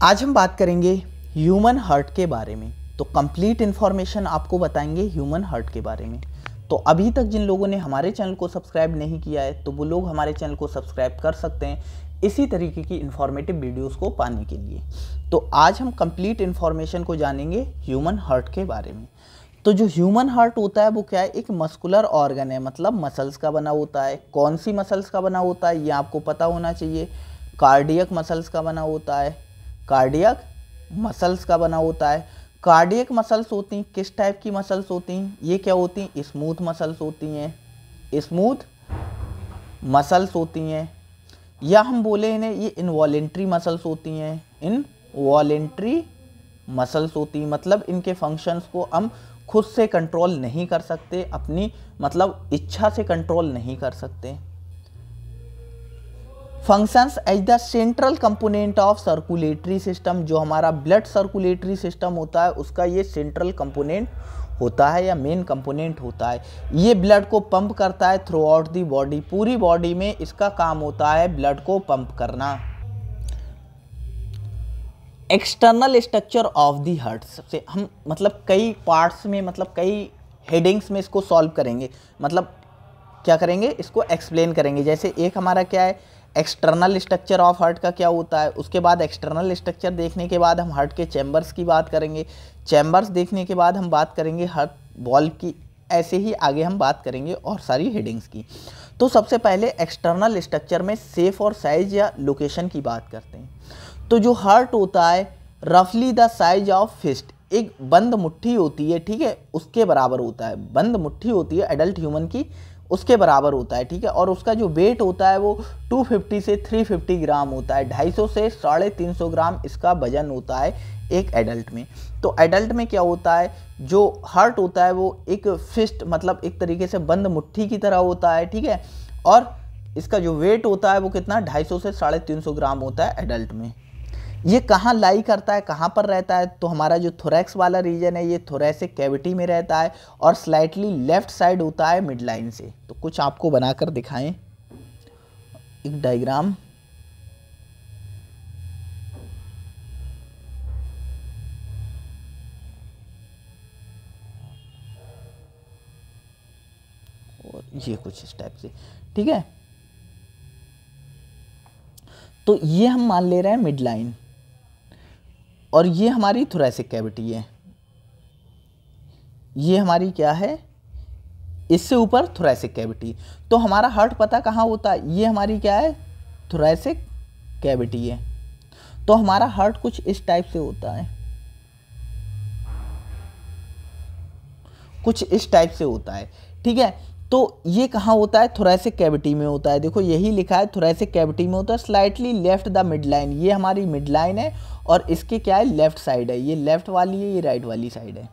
आज हम बात करेंगे ह्यूमन हार्ट के बारे में। तो कंप्लीट इन्फॉर्मेशन आपको बताएंगे ह्यूमन हार्ट के बारे में। तो अभी तक जिन लोगों ने हमारे चैनल को सब्सक्राइब नहीं किया है तो वो लोग हमारे चैनल को सब्सक्राइब कर सकते हैं इसी तरीके की इन्फॉर्मेटिव वीडियोस को पाने के लिए। तो आज हम कंप्लीट इन्फॉर्मेशन को जानेंगे ह्यूमन हार्ट के बारे में। तो जो ह्यूमन हार्ट होता है वो क्या है, एक मस्कुलर ऑर्गन है, मतलब मसल्स का बना होता है। कौन सी मसल्स का बना होता है ये आपको पता होना चाहिए। कार्डियक मसल्स का बना होता है, कार्डियक मसल्स का बना होता है। कार्डियक मसल्स होती हैं, किस टाइप की मसल्स होती हैं, ये क्या होती हैं, स्मूथ मसल्स होती हैं, स्मूथ मसल्स होती हैं। या हम बोले इन्हें ये इनवॉलेंट्री मसल्स होती हैं, इनवॉलेंट्री मसल्स होती हैं, मतलब इनके फंक्शंस को हम खुद से कंट्रोल नहीं कर सकते, अपनी मतलब इच्छा से कंट्रोल नहीं कर सकते। Functions as the central component of circulatory system, जो हमारा ब्लड सर्कुलेटरी सिस्टम होता है उसका ये सेंट्रल कंपोनेंट होता है या मेन कंपोनेंट होता है। ये ब्लड को पंप करता है थ्रू आउट दी बॉडी, पूरी बॉडी में इसका काम होता है ब्लड को पंप करना। External structure of the heart, सबसे हम मतलब कई पार्ट्स में, मतलब कई हेडिंग्स में इसको सॉल्व करेंगे, मतलब क्या करेंगे, इसको एक्सप्लेन करेंगे। जैसे एक हमारा क्या है, एक्सटर्नल स्ट्रक्चर ऑफ हार्ट का क्या होता है, उसके बाद एक्सटर्नल स्ट्रक्चर देखने के बाद हम हार्ट के चैम्बर्स की बात करेंगे, चैम्बर्स देखने के बाद हम बात करेंगे हार्ट वॉल्व की, ऐसे ही आगे हम बात करेंगे और सारी हेडिंग्स की। तो सबसे पहले एक्सटर्नल स्ट्रक्चर में शेप और साइज या लोकेशन की बात करते हैं। तो जो हार्ट होता है रफली द साइज ऑफ फिस्ट, एक बंद मुट्ठी होती है, ठीक है, उसके बराबर होता है। बंद मुट्ठी होती है एडल्ट ह्यूमन की, उसके बराबर होता है, ठीक है। और उसका जो वेट होता है वो 250 से 350 ग्राम होता है, 250 से 350 ग्राम इसका वजन होता है एक एडल्ट में। तो एडल्ट में क्या होता है, जो हार्ट होता है वो एक फिस्ट, मतलब एक तरीके से बंद मुट्ठी की तरह होता है, ठीक है। और इसका जो वेट होता है वो कितना, 250 से 350 ग्राम होता है एडल्ट में। ये कहाँ लाई करता है, कहाँ पर रहता है, तो हमारा जो थोरैक्स वाला रीजन है ये थोरैसिक कैविटी में रहता है और स्लाइटली लेफ्ट साइड होता है मिड लाइन से। तो कुछ आपको बनाकर दिखाएं एक डायग्राम। और ये कुछ इस टाइप से, ठीक है। तो ये हम मान ले रहे हैं मिड लाइन और ये हमारी थोरैसिक कैविटी है, ये हमारी क्या है, इससे ऊपर थोरैसिक कैविटी। तो हमारा हार्ट पता कहाँ होता है, ये हमारी क्या है, थोरैसिक कैविटी है। तो हमारा हार्ट कुछ इस टाइप से होता है, कुछ इस टाइप से होता है, ठीक है। तो ये कहाँ होता है, थोरैसिक कैविटी में होता है। देखो यही लिखा है थोरैसिक कैविटी में होता है, slightly left the mid line, ये हमारी मिड लाइन है और इसके क्या है, लेफ्ट साइड है, ये लेफ्ट वाली है, ये राइट वाली साइड है।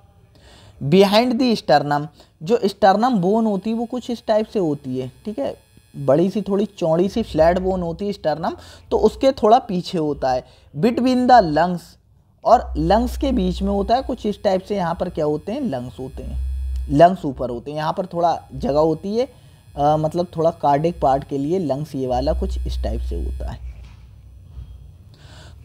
बिहाइंड द स्टर्नम, जो स्टर्नम बोन होती है वो कुछ इस टाइप से होती है, ठीक है, बड़ी सी थोड़ी चौड़ी सी फ्लैट बोन होती है स्टर्नम, तो उसके थोड़ा पीछे होता है। बिटवीन द लंग्स, और लंग्स के बीच में होता है कुछ इस टाइप से। यहाँ पर क्या होते हैं, लंग्स होते हैं, लंग्स ऊपर होते हैं, यहाँ पर थोड़ा जगह होती है, मतलब थोड़ा कार्डिक पार्ट के लिए लंग्स ये वाला कुछ इस टाइप से होता है।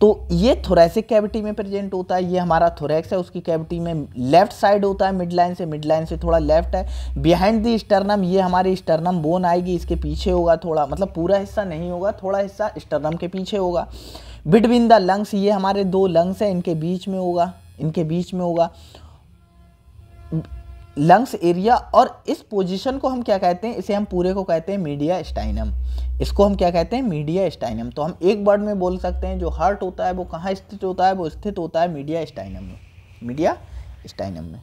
तो ये थोरैसिक कैविटी में प्रेजेंट होता है, ये हमारा थोरैक्स है, उसकी कैविटी में लेफ्ट साइड होता है, मिड लाइन से थोड़ा लेफ्ट है। बिहाइंड द स्टर्नम, ये हमारी स्टर्नम बोन आएगी, इसके पीछे होगा थोड़ा, मतलब पूरा हिस्सा नहीं होगा, थोड़ा हिस्सा स्टर्नम के पीछे होगा। बिटवीन द लंग्स, ये हमारे दो लंग्स हैं, इनके बीच में होगा, इनके बीच में होगा लंग्स एरिया। और इस पोजीशन को हम क्या कहते हैं, इसे हम पूरे को कहते हैं मीडिया स्टाइनम, इसको हम क्या कहते हैं, मीडिया स्टाइनम। तो हम एक वर्ड में बोल सकते हैं जो हार्ट होता है वो कहाँ स्थित होता है, वो स्थित होता है मीडिया स्टाइनम में, मीडिया स्टाइनम में।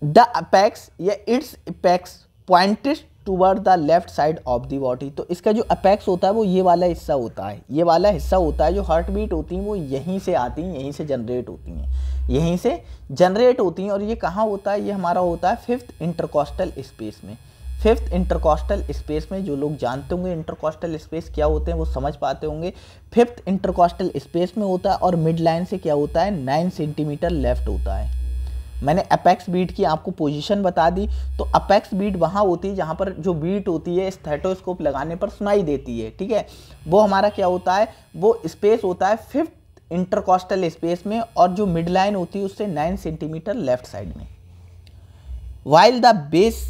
द अपेक्स या it's apex pointed toward the left side of the body, तो इसका जो अपेक्स होता है वो ये वाला हिस्सा होता है, ये वाला हिस्सा होता है। जो हार्ट बीट होती हैं वो यहीं से आती हैं, यहीं से जनरेट होती हैं, यहीं से जनरेट होती हैं। और ये कहाँ होता है, ये हमारा होता है फिफ्थ इंटरकॉस्टल स्पेस में। फिफ्थ इंटरकॉस्टल स्पेस में, जो लोग जानते होंगे इंटरकॉस्टल स्पेस क्या होते हैं वो समझ पाते होंगे। फिफ्थ इंटरकॉस्टल स्पेस में होता है और मिड लाइन से क्या होता है, 9 सेंटीमीटर लेफ्ट होता है, मैंने अपेक्स बीट की आपको पोजीशन बता दी। तो अपेक्स बीट वहाँ होती है जहाँ पर जो बीट होती है स्टेथोस्कोप लगाने पर सुनाई देती है, ठीक है। वो हमारा क्या होता है, वो स्पेस होता है 5th इंटरकॉस्टल स्पेस में, और जो मिड लाइन होती है उससे 9 सेंटीमीटर लेफ्ट साइड में। While the base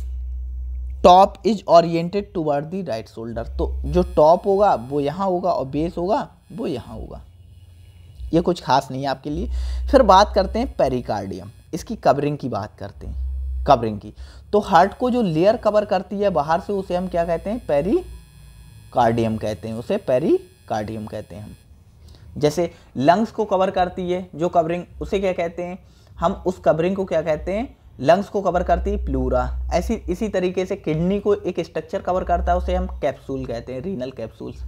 top is oriented toward the right shoulder. तो जो टॉप होगा वो यहाँ होगा और बेस होगा वो यहाँ होगा। ये कुछ खास नहीं है आपके लिए। फिर बात करते हैं पेरिकार्डियम, इसकी कवरिंग की बात करते हैं, कवरिंग की। तो हार्ट को जो लेयर कवर करती है बाहर से उसे हम क्या कहते हैं, पेरिकार्डियम कहते हैं, उसे पेरिकार्डियम कहते हैं हम। जैसे लंग्स को कवर करती है जो कवरिंग, उसे क्या कहते हैं हम, उस कवरिंग को क्या कहते हैं, लंग्स को कवर करती है प्लूरा। ऐसी इसी तरीके से किडनी को एक स्ट्रक्चर कवर करता है, उसे हम कैप्सूल कहते हैं, रीनल कैप्सूल्स।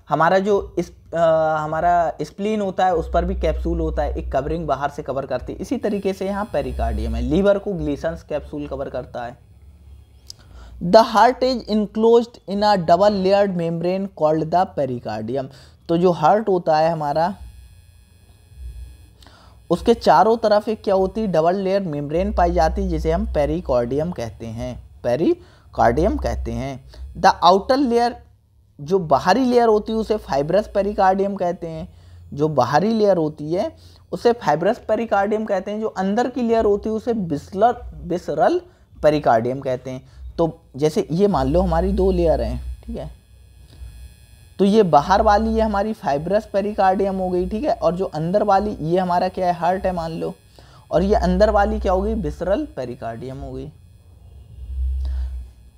हमारा जो हमारा स्प्लीन होता है उस पर भी कैप्सूल होता है, एक कवरिंग बाहर से कवर करती है। इसी तरीके से यहाँ पेरिकार्डियम है। लीवर को ग्लीसन्स कैप्सूल कवर करता है। The heart is enclosed in a double layered membrane called the pericardium. तो जो हार्ट होता है हमारा, उसके चारों तरफ एक क्या होती है, डबल लेयर मेम्ब्रेन पाई जाती है, जिसे हम पेरिकार्डियम कहते हैं, पेरिकार्डियम कहते हैं। द आउटर लेयर, जो बाहरी लेयर होती है उसे फाइब्रस पेरिकार्डियम कहते हैं। जो बाहरी लेयर होती है उसे फाइब्रस पेरिकार्डियम कहते हैं। जो अंदर की लेयर होती है उसे विसरल पेरिकार्डियम कहते हैं। तो जैसे ये मान लो हमारी 2 लेयर हैं, ठीक है। तो ये बाहर वाली ये हमारी फाइब्रस पेरिकार्डियम हो गई, ठीक है। और जो अंदर वाली ये हमारा क्या है, हार्ट है मान लो, और ये अंदर वाली क्या हो गई, विसरल पेरिकार्डियम हो गई।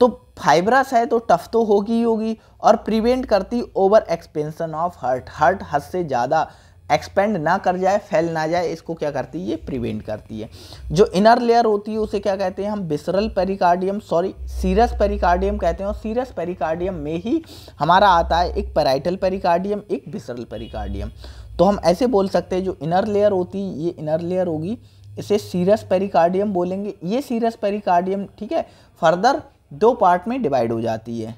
तो फाइब्रस है तो टफ तो होगी ही होगी, और प्रिवेंट करती over expansion of heart. Heart हद से ज़्यादा एक्सपेंड ना कर जाए, फैल ना जाए, इसको क्या करती है, ये प्रिवेंट करती है। जो इनर लेयर होती है उसे क्या कहते हैं हम, विसरल पेरिकार्डियम, सीरस पेरिकार्डियम कहते हैं। और सीरस पेरिकार्डियम में ही हमारा आता है एक पैराइटल पेरिकार्डियम, एक विसरल पेरिकार्डियम। तो हम ऐसे बोल सकते हैं जो इनर लेयर होती है, ये इनर लेयर होगी, इसे सीरस पेरिकार्डियम बोलेंगे। ये सीरस पेरिकार्डियम, ठीक है, फर्दर 2 पार्ट में डिवाइड हो जाती है।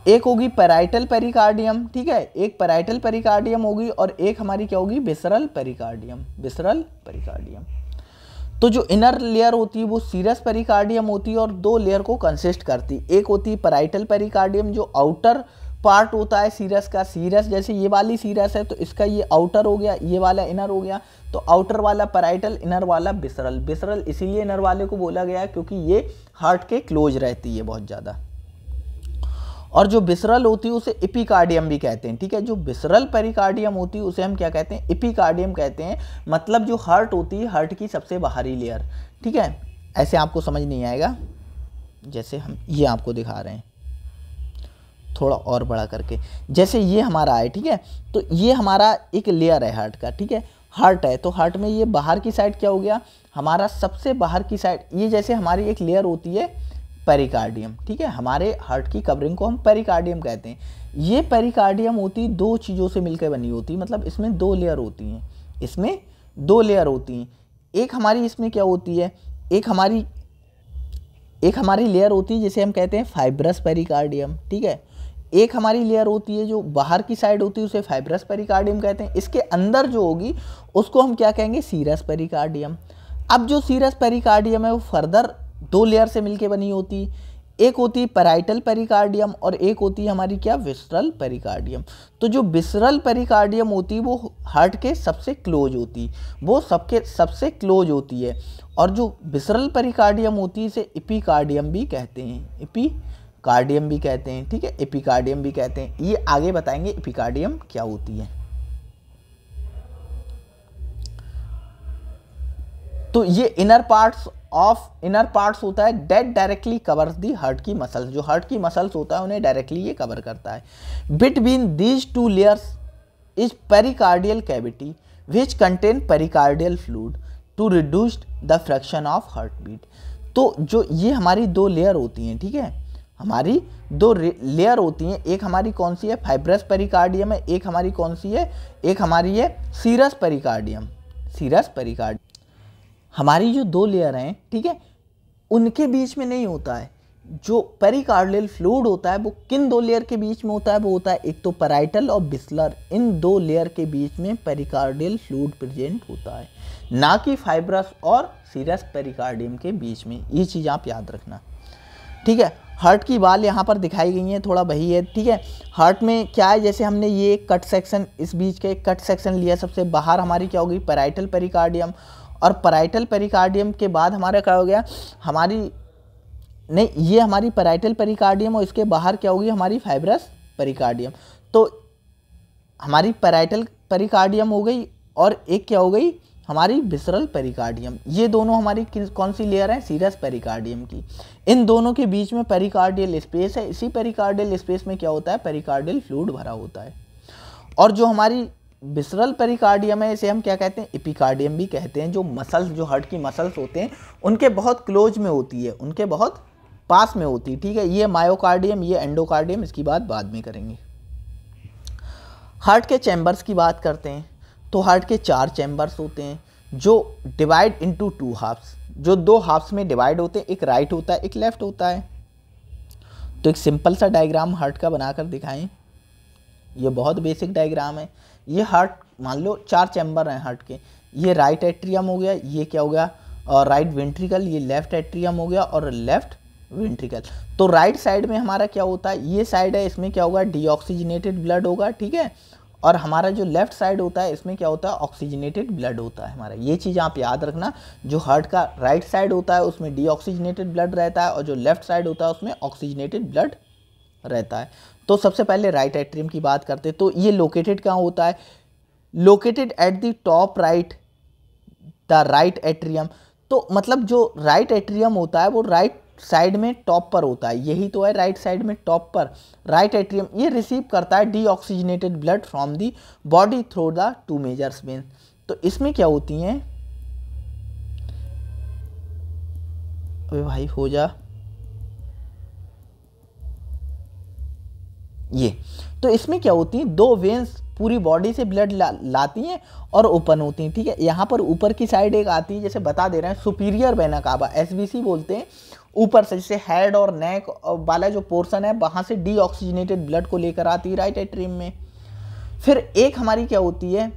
एक होगी पैराइटल पेरिकार्डियम, ठीक है, एक पैराइटल पेरिकार्डियम होगी, और एक हमारी क्या होगी, विसरल पेरिकार्डियम, विसरल पेरिकार्डियम। तो जो इनर लेयर होती है वो सीरस पेरिकार्डियम होती है और 2 लेयर को कंसिस्ट करती है। एक होती है पैराइटल पेरिकार्डियम, जो आउटर पार्ट होता है सीरस का। सीरस जैसे ये वाली सीरस है तो इसका ये आउटर हो गया, ये वाला इनर हो गया। तो आउटर वाला पैराइटल, इनर वाला विसरल। विसरल इसीलिए इनर वाले को बोला गया है क्योंकि ये हार्ट के क्लोज रहती है बहुत ज़्यादा। और जो विसरल होती है उसे एपिकार्डियम भी कहते हैं, ठीक है। जो विसरल पेरिकार्डियम होती है उसे हम क्या कहते हैं, एपिकार्डियम कहते हैं। मतलब जो हार्ट होती है, हार्ट की सबसे बाहरी लेयर, ठीक है। ऐसे आपको समझ नहीं आएगा, जैसे हम ये आपको दिखा रहे हैं थोड़ा और बड़ा करके। जैसे ये हमारा है, ठीक है, तो ये हमारा एक लेयर है हार्ट का, ठीक है। हार्ट है तो हार्ट में ये बाहर की साइड क्या हो गया, हमारा सबसे बाहर की साइड, ये जैसे हमारी एक लेयर होती है पेरिकार्डियम, ठीक है। हमारे हार्ट की कवरिंग को हम पेरिकार्डियम कहते हैं। ये पेरिकार्डियम होती 2 चीज़ों से मिलकर बनी होती है, मतलब इसमें 2 लेयर होती हैं, इसमें 2 लेयर होती हैं। एक हमारी इसमें क्या होती है, एक हमारी लेयर होती है जिसे हम कहते हैं फाइब्रस पेरिकार्डियम, ठीक है। एक हमारी लेयर होती है जो बाहर की साइड होती है, उसे फाइब्रस पेरिकार्डियम कहते हैं। इसके अंदर जो होगी उसको हम क्या कहेंगे, सीरस पेरिकार्डियम। अब जो सीरस पेरिकार्डियम है वो फर्दर 2 लेयर से मिलके बनी होती, एक होती है पैराइटल पेरिकार्डियम और एक होती है हमारी क्या, विसरल पेरिकार्डियम। तो जो विसरल पेरिकार्डियम होती है वो हार्ट के सबसे क्लोज होती, वो सबके सबसे क्लोज होती है। और जो विसरल पेरिकार्डियम होती है इसे एपिकार्डियम भी कहते हैं, एपिकार्डियम भी कहते हैं, ठीक है, एपिकार्डियम भी कहते हैं। ये आगे बताएंगे एपिकार्डियम क्या होती है। तो ये इनर पार्ट्स होता है that directly covers the heart की मसल्स। जो हार्ट की मसल्स होता है उन्हें डायरेक्टली ये कवर करता है। Between these 2 layers is pericardial cavity which contain pericardial fluid to reduce the fraction of heart beat. तो जो ये हमारी 2 लेयर होती हैं, ठीक है, हमारी 2 लेयर होती हैं। एक हमारी कौन सी है, फाइब्रस पेरिकार्डियम है, एक हमारी कौन सी है, एक हमारी है सीरस पेरिकार्डियम, सीरस पेरिकार्डियम। हमारी जो 2 लेयर हैं, ठीक है, उनके बीच में नहीं होता है, जो पेरिकार्डियल फ्लूइड होता है वो किन दो लेयर के बीच में होता है, वो होता है एक तो पैराइटल और बिस्लर, इन दो लेयर के बीच में पेरिकार्डियल फ्लूइड प्रेजेंट होता है, ना कि फाइब्रस और सीरस पेरिकार्डियम के बीच में। ये चीज़ आप याद रखना, ठीक है। हार्ट की वाल यहाँ पर दिखाई गई है, थोड़ा वही है, ठीक है। हार्ट में क्या है, जैसे हमने ये कट सेक्शन, इस बीच के कट सेक्शन लिया, सबसे बाहर हमारी क्या होगी, पैराइटल पेरिकार्डियम, और पैराइटल पेरिकार्डियम के बाद हमारा क्या हो गया, हमारी नहीं, ये हमारी पैराइटल पेरिकार्डियम और इसके बाहर क्या होगी, हमारी फाइब्रस पेरिकार्डियम। तो हमारी पैराइटल पेरिकार्डियम हो गई और एक क्या हो गई, हमारी विसरल पेरिकार्डियम। ये दोनों हमारी कौन सी लेयर है, सीरस पेरिकार्डियम की। इन दोनों के बीच में पेरिकार्डियल स्पेस है, इसी पेरिकार्डियल स्पेस में क्या होता है, पेरिकार्डियल फ्लूइड भरा होता है। और जो हमारी विसरल पेरिकार्डियम है, इसे हम क्या कहते हैं, एपिकार्डियम भी कहते हैं। जो मसल्स, जो हार्ट की मसल्स होते हैं उनके बहुत क्लोज में होती है, उनके बहुत पास में होती है, ठीक है। ये मायोकार्डियम, ये एंडोकार्डियम, इसकी बात बाद में करेंगे। हार्ट के चैम्बर्स की बात करते हैं तो हार्ट के 4 चैम्बर्स होते हैं जो डिवाइड इनटू 2 हाफ्स, जो 2 हाफ्स में डिवाइड होते हैं, एक राइट होता है एक लेफ्ट होता है। तो एक सिंपल सा डायग्राम हार्ट का बनाकर दिखाएं, ये बहुत बेसिक डायग्राम है। ये हार्ट, मान लो 4 चैम्बर हैं हार्ट के, ये राइट एट्रियम हो गया, ये क्या हो गया, और राइट वेंट्रिकल, ये लेफ्ट एट्रियम हो गया और लेफ्ट वेंट्रिकल। तो राइट साइड में हमारा क्या होता है, ये साइड है, इसमें क्या होगा, डीऑक्सीजनेटेड ब्लड होगा, ठीक है। और हमारा जो लेफ्ट साइड होता है इसमें क्या होता है, ऑक्सीजनेटेड ब्लड होता है हमारा। ये चीज़ आप याद रखना, जो हार्ट का राइट साइड होता है उसमें डीऑक्सीजनेटेड ब्लड रहता है और जो लेफ्ट साइड होता है उसमें ऑक्सीजनेटेड ब्लड रहता है। तो सबसे पहले राइट एट्रियम की बात करते हैं। तो ये लोकेटेड कहाँ होता है, located at the top right, the right atrium. तो मतलब जो राइट एट्रियम होता है वो राइट साइड में टॉप पर होता है, यही तो है राइट साइड में टॉप पर राइट एट्रियम। ये रिसीव करता है deoxygenated blood from the body through the 2 major veins. तो इसमें क्या होती हैं, अबे भाई हो जा, ये तो इसमें क्या होती हैं, 2 वेन्स पूरी बॉडी से ब्लड लाती हैं और ओपन होती हैं, ठीक है। यहाँ पर ऊपर की साइड एक आती है, जैसे बता दे रहे हैं, सुपीरियर वेना कावा, एसवीसी बोलते हैं। ऊपर से जैसे हेड और नेक वाला जो पोर्शन है वहाँ से डीऑक्सीजनेटेड ब्लड को लेकर आती है राइट एट्रियम में। फिर एक हमारी क्या होती है,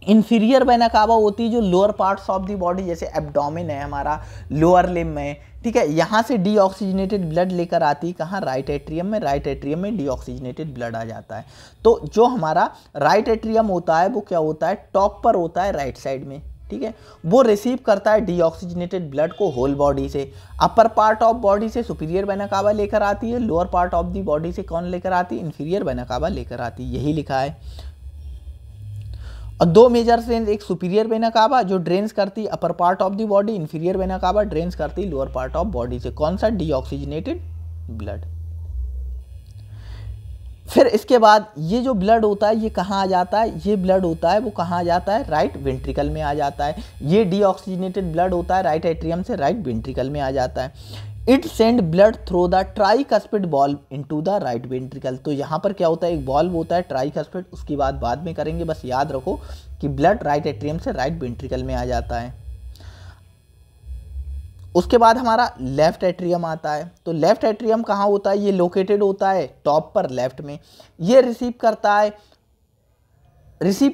इंफीरियर वेना कावा होती है, जो lower parts of the body, जैसे एब्डोमेन है हमारा, लोअर लिम्ब में, ठीक है, यहाँ से डीऑक्सीजनेटेड ब्लड लेकर आती है कहाँ, राइट एट्रियम में। राइट एट्रियम में डीऑक्सीजनेटेड ब्लड आ जाता है। तो जो हमारा राइट एट्रियम होता है वो क्या होता है, टॉप पर होता है राइट साइड में, ठीक है। वो रिसीव करता है डीऑक्सीजनेटेड ब्लड को होल बॉडी से। अपर पार्ट ऑफ बॉडी से सुपीरियर वेना कावा लेकर आती है, lower part of the body से कौन लेकर आती है, इंफीरियर वेना कावा लेकर आती है, यही लिखा है। और 2 मेजर वेन्स, एक सुपीरियर वेना कावा जो ड्रेन्स करती अपर part of the body, inferior vena cava drains करती लोअर पार्ट ऑफ बॉडी से, कौन सा, डीऑक्सीजनेटेड ब्लड। फिर इसके बाद ये जो ब्लड होता है ये कहाँ आ जाता है, ये ब्लड होता है वो कहाँ आ जाता है, राइट वेंट्रिकल में आ जाता है। ये डीऑक्सीजनेटेड ब्लड होता है राइट एट्रियम से राइट वेंट्रिकल में आ जाता है। It send blood through the tricuspid valve into the right ventricle. तो यहाँ पर क्या होता है, एक बॉल्व होता है ट्राइकस्पिड, उसकी बात बाद में करेंगे, बस याद रखो कि ब्लड राइट एट्रियम से राइट वेंट्रिकल में आ जाता है। उसके बाद हमारा लेफ्ट एट्रियम आता है। तो लेफ्ट एट्रियम कहाँ होता है, ये लोकेटेड होता है टॉप पर लेफ्ट में। ये रिसीव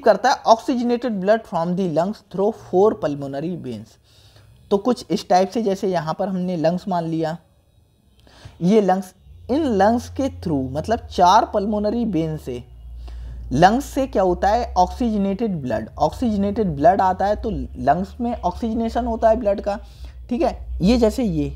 करता है oxygenated blood from the lungs through 4 pulmonary veins. तो कुछ इस टाइप से, जैसे यहाँ पर हमने लंग्स मान लिया, ये लंग्स, इन लंग्स के थ्रू मतलब 4 पल्मोनरी वेन से, लंग्स से क्या होता है, ऑक्सीजनेटेड ब्लड आता है। तो लंग्स में ऑक्सीजनेशन होता है ब्लड का, ठीक है। ये जैसे ये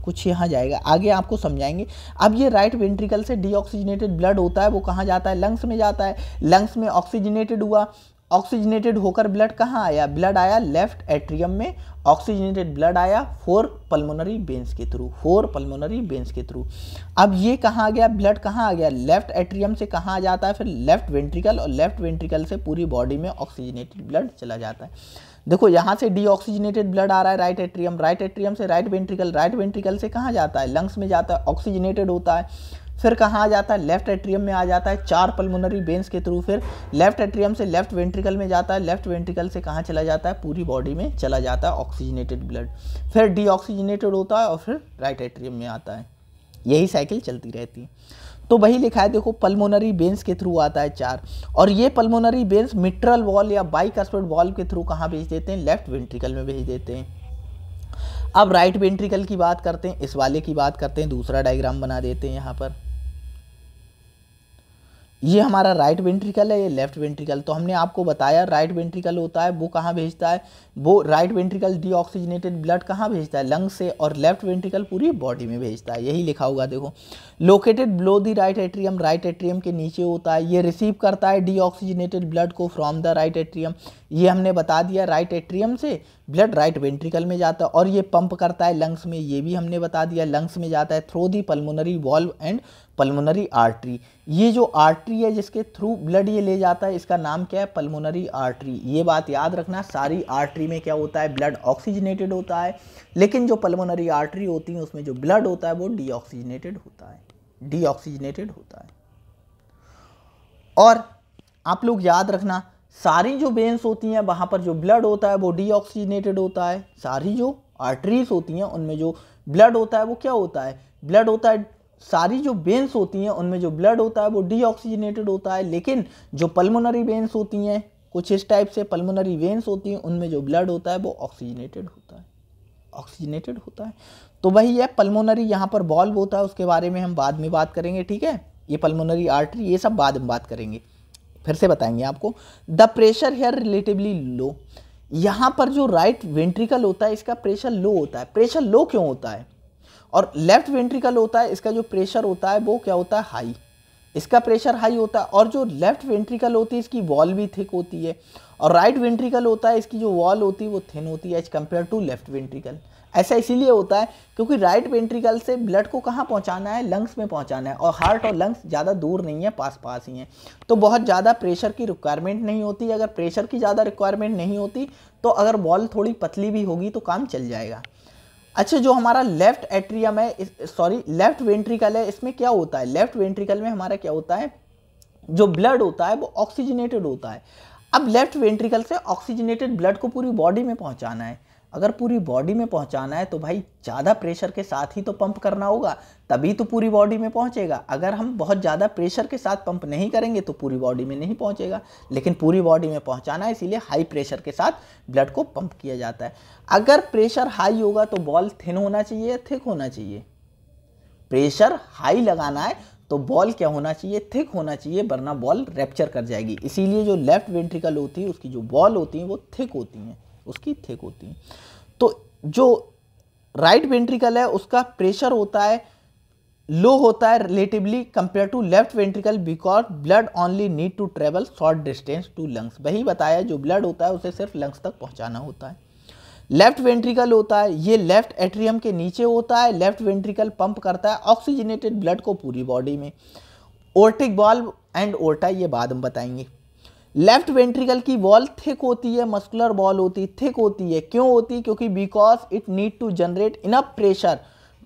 कुछ यहाँ जाएगा, आगे आपको समझाएंगे। अब ये राइट वेंट्रिकल से डीऑक्सीजनेटेड ब्लड होता है, वो कहाँ जाता है, लंग्स में जाता है। लंग्स में ऑक्सीजनेटेड हुआ, ऑक्सीजनेटेड होकर ब्लड कहाँ आया, ब्लड आया लेफ्ट एट्रियम में, ऑक्सीजनेटेड ब्लड आया 4 पल्मोनरी वेन्स के थ्रू, 4 पल्मोनरी वेन्स के थ्रू। अब ये कहाँ आ गया, ब्लड कहाँ आ गया, लेफ्ट एट्रियम से कहाँ आ जाता है, फिर लेफ्ट वेंट्रिकल, और लेफ्ट वेंट्रिकल से पूरी बॉडी में ऑक्सीजनेटेड ब्लड चला जाता है। देखो यहाँ से डीऑक्सीजनेटेड ब्लड आ रहा है राइट एट्रियम से राइट वेंट्रिकल, राइट वेंट्रिकल से कहाँ जाता है, लंग्स में जाता है, ऑक्सीजनेटेड होता है। फिर कहाँ आ जाता है, लेफ्ट एट्रियम में आ जाता है, 4 पल्मोनरी वेन्स के थ्रू फिर लेफ्ट एट्रियम से लेफ्ट वेंट्रिकल में जाता है, लेफ्ट वेंट्रिकल से कहाँ चला जाता है, पूरी बॉडी में चला जाता है ऑक्सीजनेटेड ब्लड, फिर डीऑक्सीजनेटेड होता है और फिर राइट एट्रियम में आता है। यही साइकिल चलती रहती है। तो वही लिखा है देखो, पल्मोनरी वेन्स के थ्रू आता है 4, और ये पल्मोनरी वेन्स मिट्रल वॉल या बाइकस्पिड वॉल के थ्रू कहाँ भेज देते हैं, लेफ्ट वेंट्रिकल में भेज देते हैं। अब राइट वेंट्रिकल की बात करते हैं, इस वाले की बात करते हैं, दूसरा डायग्राम बना देते हैं यहाँ पर। ये हमारा राइट वेंट्रिकल है, ये लेफ्ट वेंट्रिकल। तो हमने आपको बताया राइट वेंट्रिकल होता है वो कहाँ भेजता है, वो राइट वेंट्रिकल डीऑक्सीजनेटेड ब्लड कहाँ भेजता है, लंग्स से, और लेफ्ट वेंट्रिकल पूरी बॉडी में भेजता है। यही लिखा होगा देखो, located below the right atrium, right atrium के नीचे होता है। ये रिसीव करता है डीऑक्सीजनेटेड ब्लड को फ्रॉम द राइट एट्रियम, ये हमने बता दिया, राइट एट्रियम से ब्लड राइट वेंट्रिकल में जाता है, और ये पंप करता है लंग्स में, ये भी हमने बता दिया, लंग्स में जाता है through the pulmonary valve and pulmonary artery. ये जो आर्टरी है जिसके थ्रू ब्लड ये ले जाता है, इसका नाम क्या है, पल्मोनरी आर्टरी। ये बात याद रखना, सारी आर्टरी में क्या होता है, ब्लड ऑक्सीजनेटेड होता है, लेकिन जो पल्मोनरी आर्टरी होती है उसमें जो ब्लड होता है वो डीऑक्सीजनेटेड होता है, डीऑक्सीजनेटेड होता है। और आप लोग याद रखना, सारी जो वेन्स होती हैं वहाँ पर जो ब्लड होता है वो डीऑक्सीजनेटेड होता है, सारी जो आर्टरीज होती हैं उनमें जो ब्लड होता है वो क्या होता है, ब्लड होता है। सारी जो वेन्स होती हैं उनमें जो ब्लड होता है वो डीऑक्सीजनेटेड होता है, लेकिन जो पल्मोनरी वेन्स होती हैं, कुछ इस टाइप से पल्मोनरी वेन्स होती हैं, उनमें जो ब्लड होता है वो ऑक्सीजनेटेड होता है, ऑक्सीजनेटेड होता है। तो वही है, पल्मोनरी यहाँ पर वॉल्व होता है, उसके बारे में हम बाद में बात करेंगे, ठीक है। ये पल्मोनरी आर्टरी, ये सब बाद में बात करेंगे, फिर से बताएंगे आपको। The pressure here relatively low, यहाँ पर जो राइट वेंट्रिकल होता है इसका प्रेशर लो होता है। प्रेशर लो क्यों होता है, और लेफ्ट वेंट्रिकल होता है इसका जो प्रेशर होता है वो क्या होता है, हाई, इसका प्रेशर हाई होता है। और जो लेफ्ट वेंट्रिकल होती है इसकी वॉल भी थिक होती है, और राइट वेंट्रिकल होता है इसकी जो वॉल होती है वो थिन होती है as compare to left ventricle. ऐसा इसीलिए होता है क्योंकि राइट वेंट्रिकल से ब्लड को कहाँ पहुँचाना है, लंग्स में पहुँचाना है, और हार्ट और लंग्स ज़्यादा दूर नहीं है, पास पास ही हैं, तो बहुत ज़्यादा प्रेशर की रिक्वायरमेंट नहीं होती। अगर प्रेशर की ज़्यादा रिक्वायरमेंट नहीं होती तो अगर वॉल थोड़ी पतली भी होगी तो काम चल जाएगा। अच्छा, जो हमारा लेफ्ट एट्रियम है, लेफ्ट वेंट्रिकल है, इसमें क्या होता है, लेफ्ट वेंट्रिकल में हमारा क्या होता है, जो ब्लड होता है वो ऑक्सीजनेटेड होता है। अब लेफ्ट वेंट्रिकल से ऑक्सीजनेटेड ब्लड को पूरी बॉडी में पहुंचाना है। अगर पूरी बॉडी में पहुंचाना है तो भाई ज़्यादा प्रेशर के साथ ही तो पंप करना होगा, तभी तो पूरी बॉडी में पहुंचेगा। अगर हम बहुत ज़्यादा प्रेशर के साथ पंप नहीं करेंगे तो पूरी बॉडी में नहीं पहुंचेगा, लेकिन पूरी बॉडी में पहुंचाना है, इसीलिए हाई प्रेशर के साथ ब्लड को पंप किया जाता है। अगर प्रेशर हाई होगा तो बॉल थिन होना चाहिए, थिक होना चाहिए। प्रेशर हाई लगाना है तो बॉल क्या होना चाहिए, थिक होना चाहिए, वरना बॉल रैप्चर कर जाएगी। इसीलिए जो लेफ्ट वेंट्रिकल होती है उसकी जो बॉल होती है वो थिक होती हैं, उसकी थिक होती हैं। तो जो राइट वेंट्रिकल है उसका प्रेशर होता है लो होता है relatively compare to left ventricle, because blood only need to travel short distance to lungs. वही बताया, जो ब्लड होता है उसे सिर्फ लंग्स तक पहुंचाना होता है। लेफ्ट वेंट्रिकल होता है, ये लेफ्ट एट्रियम के नीचे होता है। लेफ्ट वेंट्रिकल पंप करता है ऑक्सीजनेटेड ब्लड को पूरी बॉडी में। ओर्टिक वॉल्व एंड ओर्टा ये बाद में बताएंगे। लेफ्ट वेंट्रिकल की वॉल थिक होती है, मस्कुलर वॉल होती है, थिक होती है। क्यों होती है, क्योंकि because it need to generate enough pressure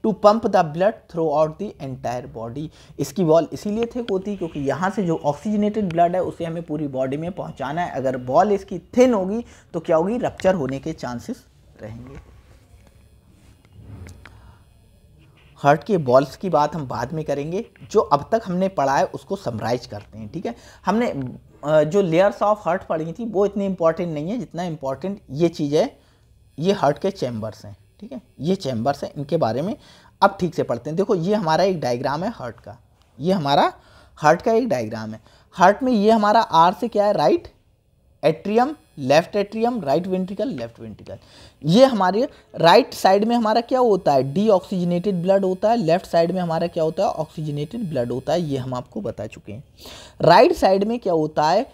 to pump the blood throughout the entire body. इसकी वॉल इसीलिए थिक होती है क्योंकि यहाँ से जो ऑक्सीजनेटेड ब्लड है उसे हमें पूरी बॉडी में पहुँचाना है। अगर वॉल इसकी थिन होगी तो क्या होगी, रप्चर होने के चांसेस रहेंगे। हार्ट के बॉल्स की बात हम बाद में करेंगे, जो अब तक हमने पढ़ा है उसको समराइज करते हैं, ठीक है। हमने जो लेयर्स ऑफ हार्ट पढ़ी थी वो इतनी इंपॉर्टेंट नहीं है जितना इंपॉर्टेंट ये चीज़ है, ये हार्ट के चैम्बर्स हैं, ठीक है। ये चैम्बर्स हैं, इनके बारे में अब ठीक से पढ़ते हैं। देखो, ये हमारा एक डायग्राम है हार्ट का, ये हमारा हार्ट का एक डायग्राम है। हार्ट में ये हमारा आर से क्या है, right atrium, left atrium, right ventricle, left ventricle. ये हमारे राइट साइड में हमारा क्या होता है, डीऑक्सीजनेटेड ब्लड होता है। लेफ्ट साइड में हमारा क्या होता है, ऑक्सीजनेटेड ब्लड होता है। ये हम आपको बता चुके हैं। राइट साइड में क्या होता है,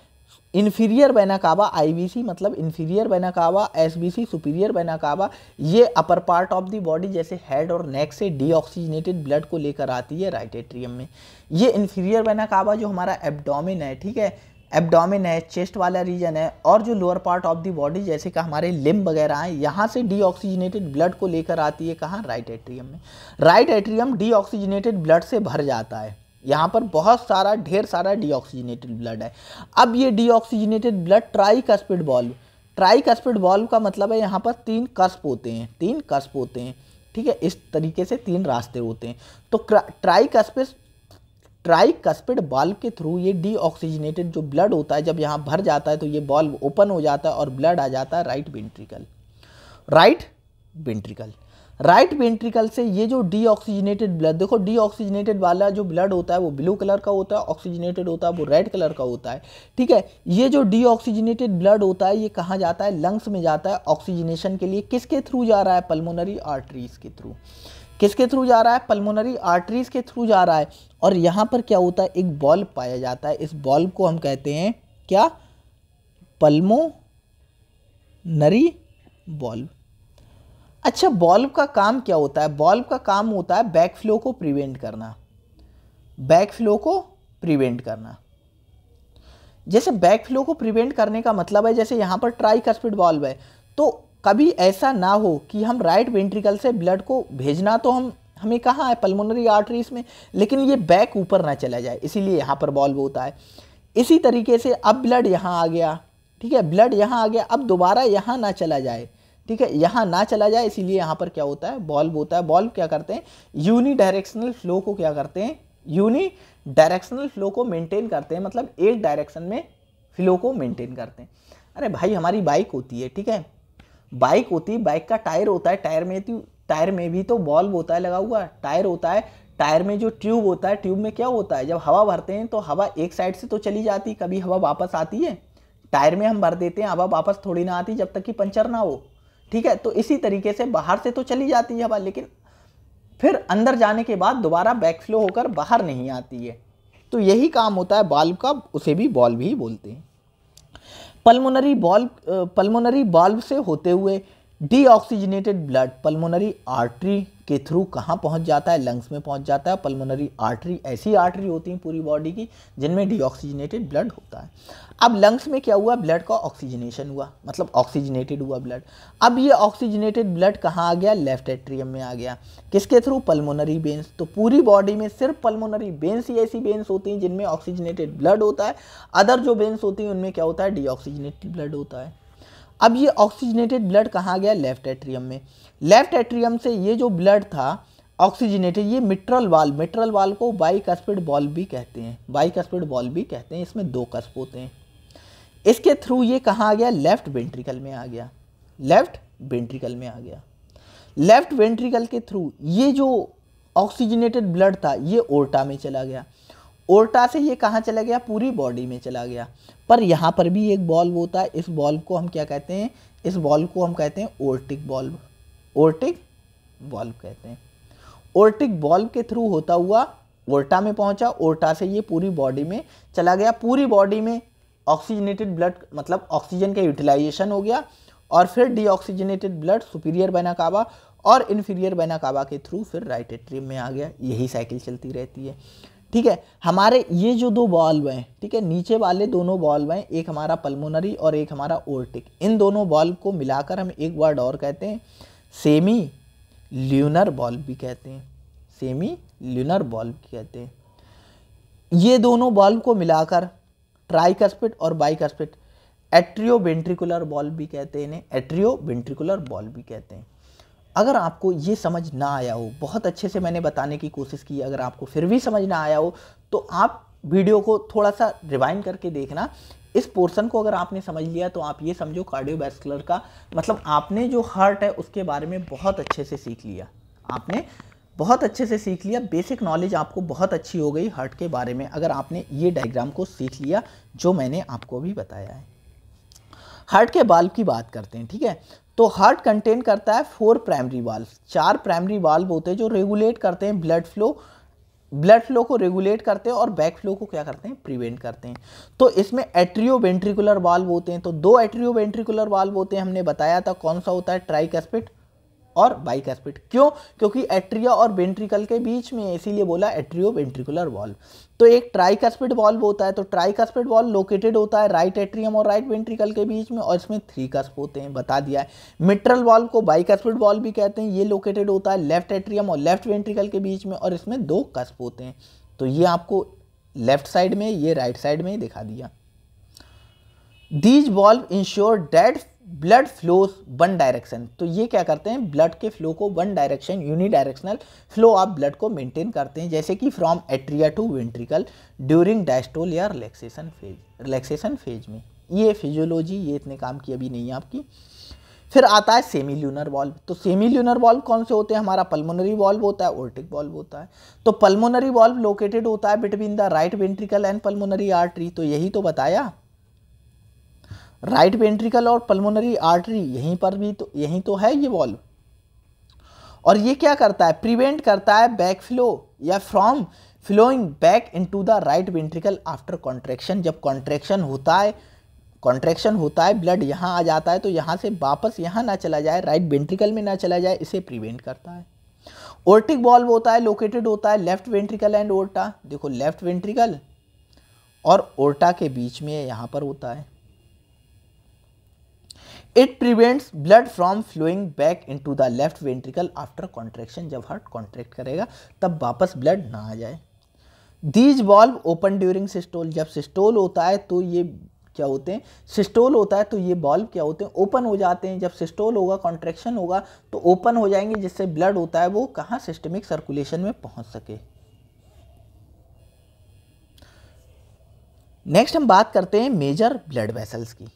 इन्फीरियर वेना कावा, आईवीसी मतलब इन्फीरियर वेना कावा, एसबीसी सुपीरियर वेना कावा। ये upper part of the body जैसे हेड और नेक से डीऑक्सीजनेटेड ब्लड को लेकर आती है राइट एट्रियम में। ये इन्फीरियर वेना कावा जो हमारा एब्डोमेन है, ठीक है, एब्डोमेन है, चेस्ट वाला रीजन है, और जो lower part of the body जैसे कि हमारे लिम्ब वगैरह हैं, यहाँ से डीऑक्सीजनेटेड ब्लड को लेकर आती है कहाँ, राइट एट्रियम में। राइट एट्रियम डीऑक्सीजनेटेड ब्लड से भर जाता है, यहाँ पर बहुत सारा ढेर सारा डीऑक्सीजनेटेड ब्लड है। अब ये deoxygenated blood tricuspid valve, tricuspid valve का मतलब है यहाँ पर 3 कस्प होते हैं, 3 कस्प होते हैं, ठीक है। इस तरीके से 3 रास्ते होते हैं। तो ट्राइकस्पिड वाल्व के थ्रू ये डीऑक्सीजनेटेड जो ब्लड होता है जब यहाँ भर जाता है तो ये वाल्व ओपन हो जाता है और ब्लड आ जाता है राइट वेंट्रिकल। राइट वेंट्रिकल से ये जो डीऑक्सीजनेटेड ब्लड, देखो डीऑक्सीजनेटेड वाला जो ब्लड होता है वो ब्लू कलर का होता है, ऑक्सीजनेटेड होता है वो रेड कलर का होता है, ठीक है। ये जो डीऑक्सीजनेटेड ब्लड होता है ये कहाँ जाता है, लंग्स में जाता है ऑक्सीजनेशन के लिए। किसके थ्रू जा रहा है, पल्मोनरी आर्टरीज के थ्रू। किसके थ्रू जा रहा है, पल्मोनरी आर्टरीज के थ्रू जा रहा है। और यहाँ पर क्या होता है, एक बॉल्व पाया जाता है, इस बॉल्व को हम कहते हैं क्या, पल्मोनरी बॉल्व। अच्छा, बॉल्व का काम क्या होता है, बॉल्व का काम होता है बैक फ्लो को प्रिवेंट करना, बैक फ्लो को प्रिवेंट करना। जैसे बैक फ्लो को प्रिवेंट करने का मतलब है, जैसे यहाँ पर ट्राइकस्पिड वॉल्व है तो कभी ऐसा ना हो कि हम राइट वेंट्रिकल से ब्लड को भेजना तो हमें कहाँ है, पल्मोनरी आर्टरीज में, लेकिन ये बैक ऊपर ना चला जाए, इसीलिए यहाँ पर वॉल्व होता है। इसी तरीके से अब ब्लड यहाँ आ गया, ठीक है, ब्लड यहाँ आ गया, अब दोबारा यहाँ ना चला जाए, ठीक है, यहाँ ना चला जाए, इसीलिए यहाँ पर क्या होता है, वॉल्व होता है। वॉल्व क्या करते हैं, यूनी डायरेक्शनल फ्लो को क्या करते हैं, यूनी डायरेक्शनल फ्लो को मेंटेन करते हैं, मतलब एक डायरेक्शन में फ्लो को मेंटेन करते हैं। अरे भाई, हमारी बाइक होती है, ठीक है, बाइक होती है, बाइक का टायर होता है, टायर में भी तो वॉल्व होता है लगा हुआ, टायर होता है, टायर में जो ट्यूब होता है, ट्यूब में क्या होता है, जब हवा भरते हैं तो हवा एक साइड से तो चली जाती, कभी हवा वापस आती है, टायर में हम भर देते हैं, हवा वापस थोड़ी ना आती जब तक कि पंचर ना हो, ठीक है। तो इसी तरीके से बाहर से तो चली जाती है हवा, लेकिन फिर अंदर जाने के बाद दोबारा बैक फ्लो होकर बाहर नहीं आती है। तो यही काम होता है वाल्व का, उसे भी वाल्व ही बोलते हैं। पल्मोनरी वाल्व से होते हुए डीऑक्सीजनेटेड ब्लड पल्मोनरी आर्टरी के थ्रू कहाँ पहुँच जाता है, लंग्स में पहुँच जाता है। पल्मोनरी आर्टरी ऐसी आर्टरी होती है पूरी बॉडी की जिनमें डीऑक्सीजनेटेड ब्लड होता है। अब लंग्स में क्या हुआ, ब्लड का ऑक्सीजनेशन हुआ, मतलब ऑक्सीजनेटेड हुआ ब्लड। अब ये ऑक्सीजनेटेड ब्लड कहाँ आ गया, लेफ्ट एट्रियम में आ गया। किसके थ्रू, पल्मोनरी वेन्स। तो पूरी बॉडी में सिर्फ पल्मोनरी वेन्स ही ऐसी वेन्स होती हैं जिनमें ऑक्सीजनेटेड ब्लड होता है, अदर जो वेन्स होती हैं उनमें क्या होता है, डीऑक्सीजनेटेड ब्लड होता है। अब ये ऑक्सीजनेटेड ब्लड कहाँ गया, लेफ्ट एट्रियम में। लेफ्ट एट्रियम से ये जो ब्लड था ऑक्सीजनेटेड, ये मिट्रल वाल्व को बाइकस्पिड वॉल्व भी कहते हैं, बाइकस्पिड वॉल्व भी कहते हैं, इसमें 2 कस्प होते हैं। इसके थ्रू ये कहाँ आ गया, लेफ्ट वेंट्रिकल में आ गया, लेफ्ट वेंट्रिकल में आ गया। लेफ्ट वेंट्रिकल के थ्रू ये जो ऑक्सीजनेटेड ब्लड था ये ओर्टा में चला गया, ओर्टा से ये कहाँ चला गया, पूरी बॉडी में चला गया। पर यहाँ पर भी एक वॉल्व होता है, इस वॉल्व को हम क्या कहते हैं, इस वॉल्व को हम कहते हैं ओर्टिक वॉल्व, ओर्टिक वॉल्व कहते हैं। ओर्टिक वॉल्व के थ्रू होता हुआ ओर्टा में पहुँचा, ओर्टा से ये पूरी बॉडी में चला गया। पूरी बॉडी में ऑक्सीजनेटेड ब्लड मतलब ऑक्सीजन का यूटिलाइजेशन हो गया और फिर डीऑक्सीजनेटेड ब्लड सुपीरियर वेना कावा और इन्फीरियर वेना कावा के थ्रू फिर राइट एट्रियम में आ गया। यही साइकिल चलती रहती है, ठीक है। हमारे ये जो 2 वॉल्व हैं, ठीक है, नीचे वाले दोनों वॉल्व हैं, एक हमारा पल्मोनरी और एक हमारा ओर्टिक। इन दोनों वॉल्व को मिलाकर हम एक वर्ड और कहते हैं, सेमी ल्यूनर वॉल्व भी कहते हैं, सेमी ल्यूनर वॉल्व कहते हैं। ये दोनों वॉल्व को मिलाकर ट्राइकस्पिड और बाइकस्पिड एट्रियोवेंट्रिकुलर वॉल्व भी कहते हैं, इन्हें एट्रियोवेंट्रिकुलर वॉल्व भी कहते हैं। अगर आपको ये समझ ना आया हो, बहुत अच्छे से मैंने बताने की कोशिश की, अगर आपको फिर भी समझ ना आया हो तो आप वीडियो को थोड़ा सा रिवाइंड करके देखना। इस पोर्शन को अगर आपने समझ लिया तो आप ये समझो कार्डियोवैस्कुलर का मतलब आपने जो हार्ट है उसके बारे में बहुत अच्छे से सीख लिया, आपने बहुत अच्छे से सीख लिया। बेसिक नॉलेज आपको बहुत अच्छी हो गई हार्ट के बारे में अगर आपने ये डायग्राम को सीख लिया जो मैंने आपको अभी बताया है। हार्ट के वाल्व की बात करते हैं, ठीक है। तो हार्ट कंटेन करता है 4 प्राइमरी वाल्व, 4 प्राइमरी वाल्व होते हैं जो रेगुलेट करते हैं ब्लड फ्लो को रेगुलेट करते हैं और बैक फ्लो को क्या करते हैं, प्रिवेंट करते हैं। तो इसमें एट्रियोवेंट्रिकुलर वाल्व होते हैं, तो 2 एट्रियोवेंट्रिकुलर वाल्व होते हैं, हमने बताया था कौन सा होता है, ट्राइकस्पिड और बाइकस्पिड। क्यों, क्योंकि एट्रिया और वेंट्रिकल के बीच में, इसीलिए बोला एट्रियोवेंट्रिकुलर वाल्व। तो एक ट्राइकस्पिड वाल्व होता है, तो ट्राइकस्पिड वाल्व लोकेटेड होता है राइट एट्रियम और राइट वेंट्रिकल के बीच में और इसमें 3 कस्प होते हैं, बता दिया है। मिट्रल वाल्व को बाइकस्पिड वाल्व भी कहते हैं, ये लोकेटेड होता है लेफ्ट एट्रियम और लेफ्ट वेंट्रिकल के बीच में और इसमें 2 कस्प होते हैं। तो ये आपको लेफ्ट साइड में, ये राइट साइड में दिखा दिया। These valve ensure that blood flows one direction, तो ये क्या करते हैं, ब्लड के फ्लो को one direction, unidirectional flow of blood को मेंटेन करते हैं, जैसे कि from atria to ventricle during diastole या रिलैक्सेशन फेज में। ये फिजियोलॉजी, ये इतने काम की अभी नहीं है आपकी। फिर आता है सेमी ल्यूनर वॉल्व। तो सेमी ल्यूनर वॉल्व कौन से होते हैं, हमारा पल्मोनरी वॉल्व होता है, ओर्टिक वॉल्व होता है। तो पल्मोनरी वॉल्व लोकेटेड होता है between the right ventricle and pulmonary artery, तो यही तो बताया, राइट वेंट्रिकल और पल्मोनरी आर्टरी यहीं पर भी, तो यहीं तो है ये वॉल्व। और ये क्या करता है, प्रिवेंट करता है बैक फ्लो या from flowing back into the right ventricle after contraction. जब कॉन्ट्रैक्शन होता है ब्लड यहाँ आ जाता है, तो यहाँ से वापस यहाँ ना चला जाए, राइट वेंट्रिकल में ना चला जाए, इसे प्रिवेंट करता है। ओर्टिक वॉल्व होता है, लोकेटेड होता है लेफ्ट वेंट्रिकल एंड ओर्टा। देखो लेफ्ट वेंट्रिकल और ओर्टा के बीच में यहाँ पर होता है। It prevents blood from flowing back into the left ventricle after contraction. जब हार्ट कॉन्ट्रैक्ट करेगा तब वापस ब्लड ना आ जाए। These valve open during systole, जब सिस्टोल होता है तो ये क्या होते हैं, सिस्टोल होता है तो ये वॉल्व क्या होते हैं, ओपन हो जाते हैं। जब सिस्टोल होगा, कॉन्ट्रैक्शन होगा तो ओपन हो जाएंगे, जिससे ब्लड होता है वो कहाँ, सिस्टमिक सर्कुलेशन में पहुंच सके। नेक्स्ट हम बात करते हैं मेजर ब्लड वेसल्स की,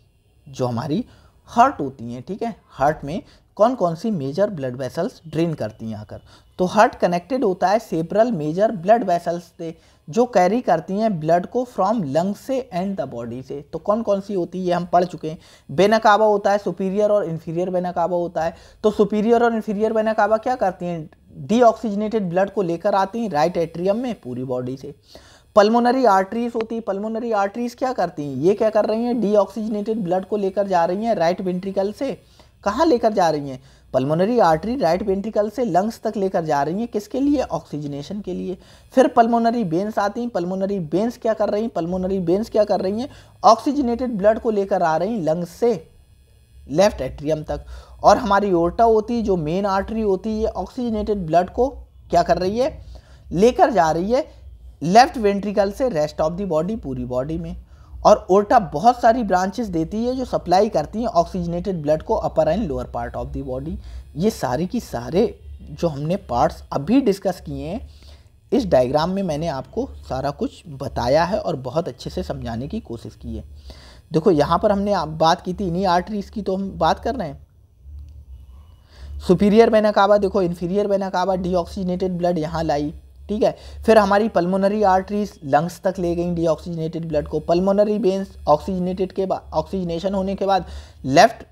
जो हमारी हार्ट होती हैं, ठीक है। हार्ट में कौन कौन सी मेजर ब्लड वेसल्स ड्रेन करती हैं आकर, तो हार्ट कनेक्टेड होता है सेवरल मेजर ब्लड वेसल्स से, जो कैरी करती हैं ब्लड को फ्रॉम लंग्स से एंड द बॉडी से। तो कौन कौन सी होती है, ये हम पढ़ चुके हैं। वेना कावा होता है, सुपीरियर और इन्फीरियर वेना कावा होता है। तो सुपीरियर और इन्फीरियर वेना कावा क्या करती हैं, डीऑक्सीजनेटेड ब्लड को लेकर आती हैं राइट एट्रियम में पूरी बॉडी से। पल्मोनरी आर्टरीज होती है, पल्मोनरी आर्टरीज क्या करती हैं, ये क्या कर रही हैं, डीऑक्सीजनेटेड ब्लड को लेकर जा रही हैं राइट वेंट्रिकल से, कहाँ लेकर जा रही हैं, पल्मोनरी आर्टरी राइट वेंट्रिकल से लंग्स तक लेकर जा रही हैं, किसके लिए, ऑक्सीजनेशन के लिए। फिर पल्मोनरी वेन्स आती हैं, पल्मोनरी वेन्स क्या कर रही हैं, पल्मोनरी वेन्स क्या कर रही हैं, ऑक्सीजनेटेड ब्लड को लेकर आ रही हैं लंग्स से लेफ्ट एट्रियम तक। और हमारी ओर्टा होती है, जो मेन आर्टरी होती है, ऑक्सीजनेटेड ब्लड को क्या कर रही है, लेकर जा रही है लेफ्ट वेंट्रिकल से रेस्ट ऑफ दी बॉडी, पूरी बॉडी में। और ओर्टा बहुत सारी ब्रांचेस देती है जो सप्लाई करती हैं ऑक्सीजनेटेड ब्लड को upper and lower part of the body. ये सारी की सारे जो हमने पार्ट्स अभी डिस्कस किए हैं, इस डायग्राम में मैंने आपको सारा कुछ बताया है और बहुत अच्छे से समझाने की कोशिश की है। देखो यहाँ पर हमने बात की थी इन्हीं आर्टरीज की, तो हम बात कर रहे हैं सुपीरियर वेना कावा। देखो inferior vena cava deoxygenated blood यहाँ लाई, ठीक है। फिर हमारी पल्मोनरी आर्टरीज लंग्स तक ले गई डीऑक्सीजनेटेड ब्लड को। पल्मोनरी वेन्स ऑक्सीजनेटेड के बाद, ऑक्सीजनेशन होने के बाद लेफ्ट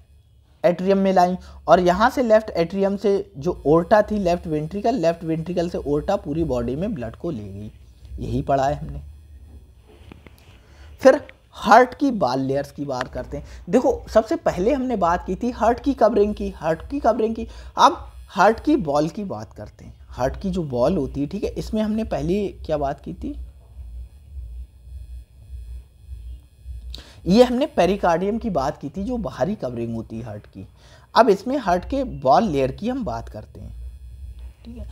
एट्रियम में लाई, और यहाँ से लेफ्ट एट्रियम से जो ओर्टा थी लेफ्ट वेंट्रिकल से ओर्टा पूरी बॉडी में ब्लड को ले गई। यही पढ़ा है हमने। फिर हार्ट की बाल लेयर्स की बात करते हैं। देखो सबसे पहले हमने बात की थी हार्ट की कवरिंग की, अब हार्ट की बॉल की बात करते हैं। हार्ट की जो बॉल होती है, ठीक है, इसमें हमने पहले क्या बात की थी, ये हमने पेरिकार्डियम की बात की थी, जो बाहरी कवरिंग होती है हार्ट की। अब इसमें हार्ट के बॉल लेयर की हम बात करते हैं, ठीक है।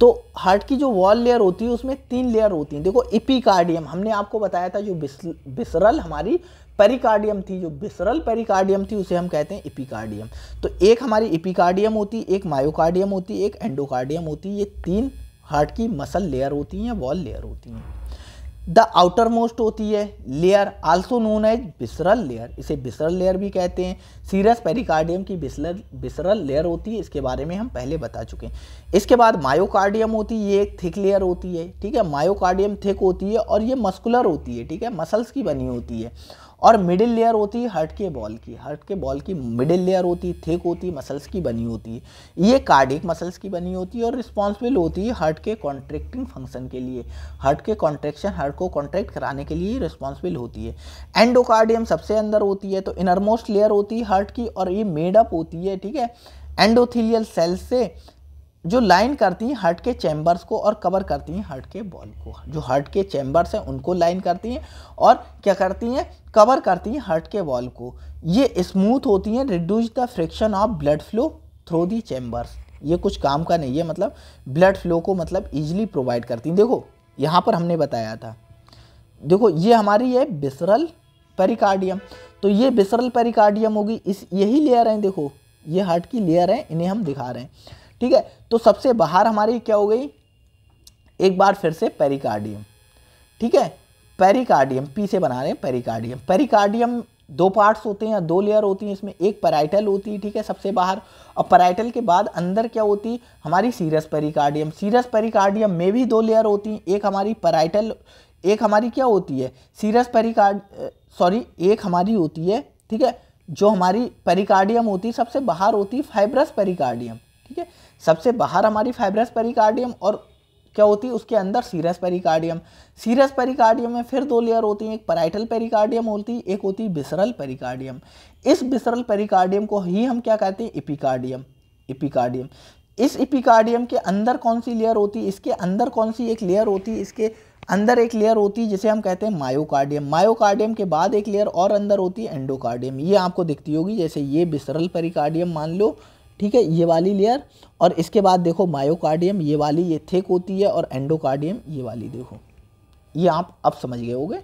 तो हार्ट की जो वॉल लेयर होती है उसमें 3 लेयर होती हैं। देखो एपिकार्डियम हमने आपको बताया था, जो विसरल हमारी पेरिकार्डियम थी, जो विसरल पेरिकार्डियम थी उसे हम कहते हैं एपिकार्डियम। तो एक हमारी एपिकार्डियम होती है, एक मायोकार्डियम होती है, एक एंडोकार्डियम होती है। ये 3 हार्ट की मसल लेयर होती हैं, वॉल लेयर होती हैं। द आउटर मोस्ट होती है layer also known as visceral layer, इसे विसरल लेयर भी कहते हैं। सीरस पेरिकार्डियम की विसरल लेयर होती है, इसके बारे में हम पहले बता चुके हैं। इसके बाद मायोकार्डियम होती है, ये एक थिक लेयर होती है, ठीक है। मायोकार्डियम थिक होती है और ये मस्कुलर होती है, ठीक है, मसल्स की बनी होती है। और मिडिल लेयर होती है हार्ट के बॉल की मिडिल लेयर होती है, थिक होती है, मसल्स की बनी होती है। ये कार्डियक मसल्स की बनी होती है और रिस्पॉन्सिबल होती है हार्ट के कॉन्ट्रैक्टिंग फंक्शन के लिए, हार्ट के कॉन्ट्रैक्शन, हार्ट को कॉन्ट्रैक्ट कराने के लिए रिस्पॉन्सिबल होती है। एंडोकार्डियम सबसे अंदर होती है, तो इनरमोस्ट लेयर होती है हार्ट की, और ये मेड अप होती है, ठीक है, एंडोथेलियल सेल्स से, जो लाइन करती हैं हार्ट के चैम्बर्स को और कवर करती हैं हार्ट के बॉल को। जो हार्ट के चैम्बर्स हैं उनको लाइन करती हैं और क्या करती हैं, कवर करती हैं हार्ट के बॉल को। ये स्मूथ होती हैं, reduce the friction of blood flow through the chambers. ये कुछ काम का नहीं है, मतलब ब्लड फ्लो को मतलब ईजिली प्रोवाइड करती हैं। देखो यहाँ पर हमने बताया था। देखो ये हमारी है विसरल पेरिकार्डियम, तो ये विसरल पेरिकार्डियम होगी, इस यही लेयर है, देखो ये हार्ट की लेयर है, इन्हें हम दिखा रहे हैं, ठीक है। तो सबसे बाहर हमारी क्या हो गई, एक बार फिर से पेरिकार्डियम, ठीक है। पेरिकार्डियम पी से बना रहे हैं पेरिकार्डियम। पेरिकार्डियम दो पार्ट्स होते हैं या दो लेयर होती हैं, इसमें एक पैराइटल होती है, ठीक है, सबसे बाहर, और पैराइटल के बाद अंदर क्या होती है हमारी सीरस पेरिकार्डियम। सीरस पेरिकार्डियम में भी दो लेयर होती हैं, एक हमारी पैराइटल, एक हमारी क्या होती है सीरस एक हमारी होती है, ठीक है, जो हमारी पेरिकार्डियम होती है सबसे बाहर होती है फाइब्रस पेरिकार्डियम, ठीक है, सबसे बाहर हमारी फाइब्रस पेरिकार्डियम, और क्या होती है उसके अंदर सीरस पेरिकार्डियम। सीरस पेरिकार्डियम में फिर दो लेयर होती हैं, एक पैराइटल पेरिकार्डियम होती है, एक होती है विसरल पेरिकार्डियम। इस विसरल पेरिकार्डियम को ही हम क्या कहते हैं, एपिकार्डियम। एपिकार्डियम, इस एपिकार्डियम के अंदर कौन सी लेयर होती है, इसके अंदर कौन सी एक लेयर होती है, इसके अंदर एक लेयर होती है जिसे हम कहते हैं मायोकार्डियम। मायोकार्डियम के बाद एक लेयर और अंदर होती है एंडोकार्डियम, ये आपको दिखती होगी, जैसे ये विसरल पेरिकार्डियम मान लो, ठीक है, ये वाली लेयर, और इसके बाद देखो मायोकार्डियम ये वाली, ये थिक होती है, और एंडोकार्डियम ये वाली, देखो ये आप अब समझ गए होंगे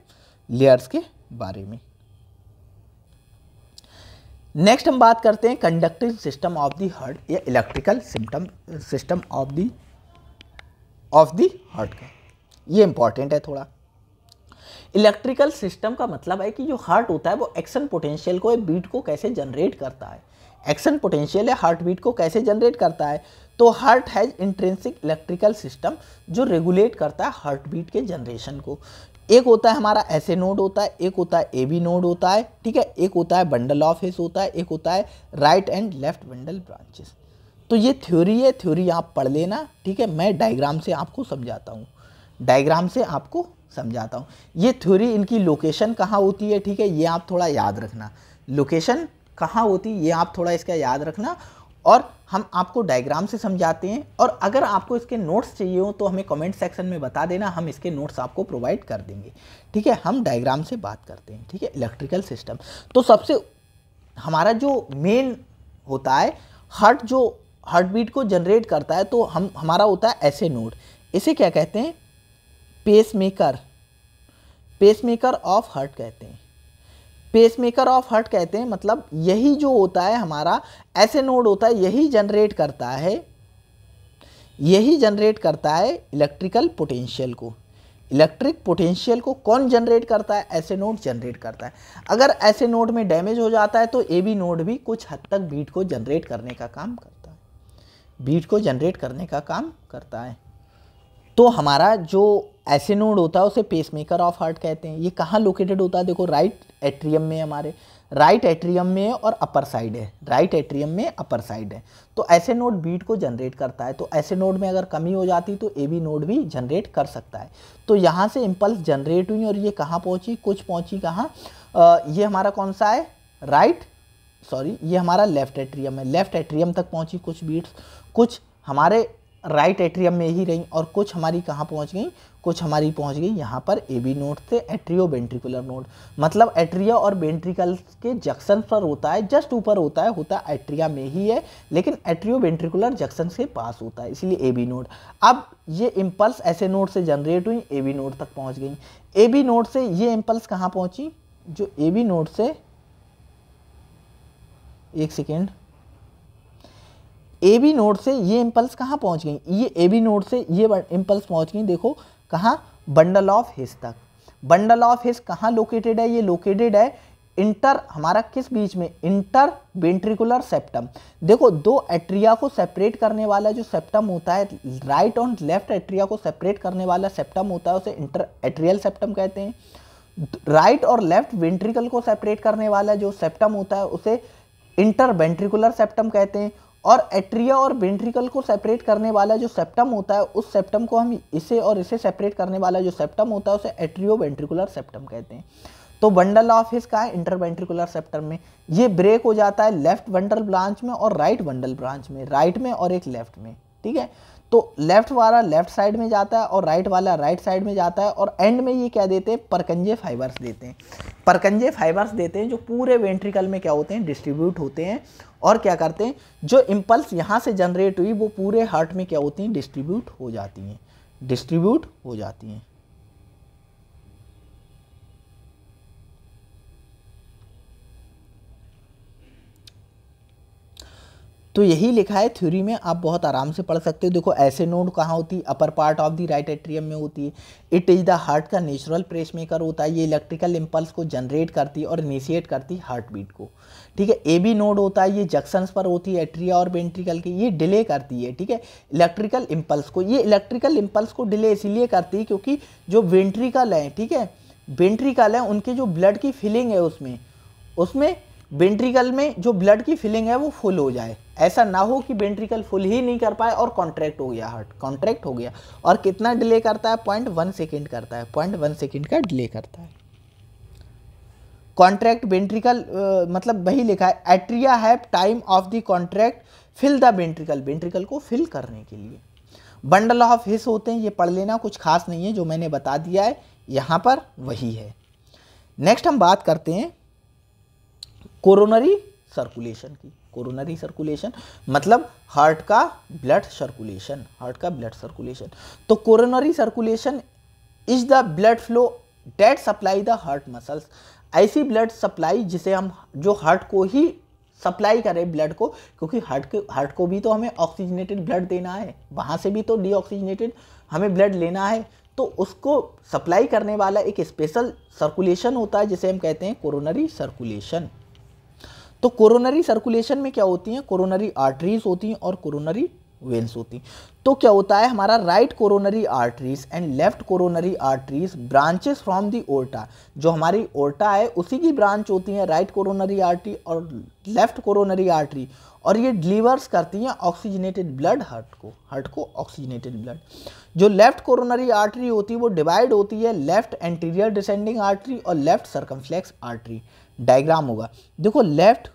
लेयर्स के बारे में। नेक्स्ट हम बात करते हैं conducting system of the heart या electrical system of the heart का। ये इंपॉर्टेंट है थोड़ा। इलेक्ट्रिकल सिस्टम का मतलब है कि जो हार्ट होता है वो एक्शन पोटेंशियल को, बीट को कैसे जनरेट करता है। एक्शन पोटेंशियल है हार्ट बीट को कैसे जनरेट करता है, तो heart has intrinsic electrical system जो रेगुलेट करता है हार्ट बीट के जनरेशन को। एक होता है हमारा ऐसे नोड होता है, एक होता है ए बी नोड होता है, ठीक है, एक होता है बंडल ऑफ हिस होता है, एक होता है right and left bundle branches. तो ये थ्योरी है, थ्योरी आप पढ़ लेना, ठीक है, मैं डायग्राम से आपको समझाता हूँ, डायग्राम से आपको समझाता हूँ। ये थ्योरी, इनकी लोकेशन कहाँ होती है, ठीक है, ये आप थोड़ा याद रखना, लोकेशन कहाँ होती है ये आप थोड़ा इसका याद रखना, और हम आपको डायग्राम से समझाते हैं। और अगर आपको इसके नोट्स चाहिए हो तो हमें कमेंट सेक्शन में बता देना, हम इसके नोट्स आपको प्रोवाइड कर देंगे, ठीक है। हम डायग्राम से बात करते हैं, ठीक है। इलेक्ट्रिकल सिस्टम, तो सबसे हमारा जो मेन होता है हार्ट, जो हार्ट बीट को जनरेट करता है, तो हमारा होता है ऐसे नोड, इसे क्या कहते हैं, पेसमेकर, पेसमेकर ऑफ हार्ट कहते हैं, पेसमेकर ऑफ हार्ट कहते हैं। मतलब यही जो होता है हमारा ऐसे नोड होता है, यही जनरेट करता है, यही जनरेट करता है इलेक्ट्रिकल पोटेंशियल को। इलेक्ट्रिक पोटेंशियल को कौन जनरेट करता है, ऐसे नोड जनरेट करता है। अगर ऐसे नोड में डैमेज हो जाता है तो ए बी नोड भी कुछ हद तक बीट को जनरेट करने का काम करता है, बीट को जनरेट करने का काम करता है। तो हमारा जो ऐसे नोड होता है उसे पेसमेकर ऑफ हार्ट कहते हैं। ये कहाँ लोकेटेड होता है, देखो राइट एट्रियम में, हमारे राइट एट्रियम में और अपर साइड है, राइट एट्रियम में अपर साइड है। तो ऐसे नोड बीट को जनरेट करता है, तो ऐसे नोड में अगर कमी हो जाती तो ए बी नोड भी जनरेट कर सकता है। तो यहाँ से इम्पल्स जनरेट हुई और ये कहाँ पहुँची, कुछ पहुँची कहाँ, ये हमारा कौन सा है, ये हमारा लेफ्ट एट्रियम है, लेफ्ट एट्रियम तक पहुँची कुछ बीट्स, कुछ हमारे राइट एट्रियम में ही रही, और कुछ हमारी कहाँ पहुँच गई, कुछ हमारी पहुँच गई यहाँ पर ए बी नोड से एट्रियो वेंट्रिकुलर नोड। मतलब एट्रिया और वेंट्रिकल के जंक्शन पर होता है, जस्ट ऊपर होता है एट्रिया में ही है, लेकिन एट्रियो वेंट्रिकुलर जंक्शन से पास होता है, इसलिए ए बी नोड। अब ये इम्पल्स ऐसे नोड से जनरेट हुई, ए बी नोड तक पहुँच गई। ए बी नोड से ये इम्पल्स कहाँ पहुँची, जो ए बी नोड से, एक सेकेंड, ए बी नोड से ये इम्पल्स कहाँ पहुँच गई, ये ए बी नोड से ये इम्पल्स पहुँच गई, देखो कहाँ, बंडल ऑफ हिस तक। बंडल ऑफ हिस कहाँ लोकेटेड है, ये लोकेटेड है इंटर, हमारा किस बीच में, इंटर वेंट्रिकुलर सेप्टम। देखो दो एट्रिया को सेपरेट करने वाला जो सेप्टम होता है, राइट और लेफ्ट एट्रिया को सेपरेट करने वाला सेप्टम होता है, उसे इंटर एट्रियल सेप्टम कहते हैं। राइट और लेफ्ट वेंट्रिकल को सेपरेट करने वाला जो सेप्टम होता है उसे इंटर वेंट्रिकुलर सेप्टम कहते हैं। और एट्रिया और वेंट्रिकल को सेपरेट करने वाला जो सेप्टम होता है, उस सेप्टम को हम इसे और इसे सेपरेट करने वाला जो सेप्टम होता है उसे एट्रियो वेंट्रिकुलर सेप्टम कहते हैं। तो बंडल ऑफ हिस का है इंटर वेंट्रिकुलर सेप्टम में, ये ब्रेक हो जाता है लेफ्ट बंडल ब्रांच में और राइट बंडल ब्रांच में, राइट में और एक लेफ्ट में, ठीक है। तो लेफ्ट वाला लेफ्ट साइड में जाता है और राइट वाला राइट साइड में जाता है, और एंड में ये क्या देते हैं, परकंजे फाइबर्स देते हैं, परकंजे फाइबर्स देते हैं जो पूरे वेंट्रिकल में क्या होते हैं, डिस्ट्रीब्यूट होते हैं, और क्या करते हैं, जो इम्पल्स यहाँ से जनरेट हुई वो पूरे हार्ट में क्या होती हैं, डिस्ट्रीब्यूट हो जाती हैं, डिस्ट्रीब्यूट हो जाती हैं। तो यही लिखा है थ्योरी में, आप बहुत आराम से पढ़ सकते हो। देखो ऐसे नोड कहाँ होती है, अपर part of the right atrium में होती है। इट इज़ द हार्ट का नेचुरल पेस मेकर होता है, ये इलेक्ट्रिकल इंपल्स को जनरेट करती है और इनिशिएट करती है हार्ट बीट को। ठीक है, ए बी नोड होता है, ये जंक्शंस पर होती है एट्रिया और वेंट्रिकल की, ये डिले करती है। ठीक है, इलेक्ट्रिकल इंपल्स को, ये इलेक्ट्रिकल इंपल्स को डिले इसीलिए करती है क्योंकि जो वेंट्रिकल है, ठीक है, वेंट्रिकल है, उनके जो ब्लड की फिलिंग है उसमें वेंट्रिकल में जो ब्लड की फिलिंग है वो फुल हो जाए। ऐसा ना हो कि वेंट्रिकल फुल ही नहीं कर पाए और कॉन्ट्रैक्ट हो गया, हार्ट कॉन्ट्रैक्ट हो गया। और कितना डिले करता है, 0.1 सेकेंड करता है, 0.1 सेकेंड का डिले करता है। कॉन्ट्रैक्ट वेंट्रिकल मतलब वही लिखा है, atria have time of the contract fill the ventricle, ventricle को फिल करने के लिए। बंडल ऑफ हिस होते हैं, ये पढ़ लेना, कुछ खास नहीं है, जो मैंने बता दिया है यहाँ पर वही है। नेक्स्ट हम बात करते हैं कोरोनरी सर्कुलेशन की। कोरोनरी सर्कुलेशन मतलब हार्ट का ब्लड सर्कुलेशन, हार्ट का ब्लड सर्कुलेशन। तो coronary circulation is the blood flow that supply the heart muscles, ऐसी ब्लड सप्लाई जिसे हम, जो हार्ट को ही सप्लाई करे ब्लड को, क्योंकि हार्ट को भी तो हमें ऑक्सीजनेटेड ब्लड देना है, वहाँ से भी तो डीऑक्सीजनेटेड हमें ब्लड लेना है, तो उसको सप्लाई करने वाला एक स्पेशल सर्कुलेशन होता है जिसे हम कहते हैं कोरोनरी सर्कुलेशन। तो कोरोनरी सर्कुलेशन में क्या होती हैं, कोरोनरी आर्टरीज होती हैं और कोरोनरी वेन्स होती हैं। तो क्या होता है, हमारा right coronary arteries and left coronary arteries branches from the aorta, जो हमारी ओर्टा है उसी की ब्रांच होती है राइट कोरोनरी आर्टरी और लेफ्ट कोरोनरी आर्टरी, और ये डिलीवर्स करती हैं ऑक्सीजनेटेड ब्लड हार्ट को ऑक्सीजनेटेड ब्लड। जो लेफ्ट कोरोनरी आर्टरी होती है वो डिवाइड होती है लेफ्ट एंटीरियर डिसेंडिंग आर्टरी और लेफ्ट सर्कमफ्लेक्स आर्टरी। डायग्राम होगा, देखो लेफ्ट